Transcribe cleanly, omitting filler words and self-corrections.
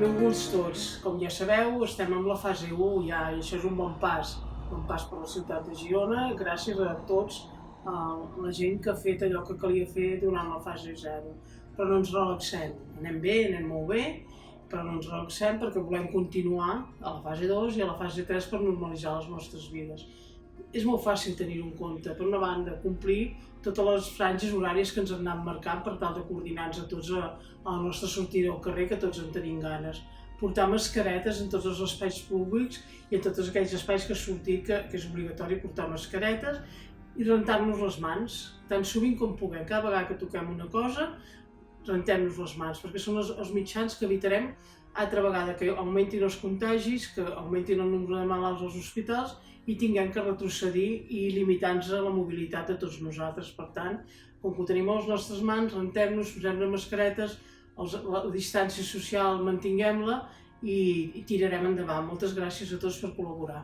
Benvinguts tots. Com ja sabeu, estem en la fase 1 ja, i això és un bon pas per la ciutat de Girona, gràcies a tots, a la gent que ha fet allò que calia fer durant la fase 0. Però no ens relaxem, anem bé, anem molt bé, però no ens relaxem perquè volem continuar a la fase 2 i a la fase 3 per normalitzar les nostres vides. És molt fàcil tenir-ho en compte, per una banda, complir totes les franges horàries que ens han anat marcant per tal de coordinar-nos a tots a la nostra sortida al carrer, que tots en tenim ganes. Portar mascaretes en tots els espais públics i en tots aquells espais que ha sortit que és obligatori portar mascaretes i rentar-nos les mans, tan sovint com puguem. Cada vegada que toquem una cosa, rentem-nos les mans, perquè són els mitjans que evitarem altra vegada que augmentin els contagis, que augmentin el nombre de malalts als hospitals i tinguem que retrocedir i limitar-nos a la mobilitat de tots nosaltres. Per tant, com que ho tenim a les nostres mans, rentem-nos, posem-nos mascaretes, la distància social mantinguem-la i tirarem endavant. Moltes gràcies a tots per col·laborar.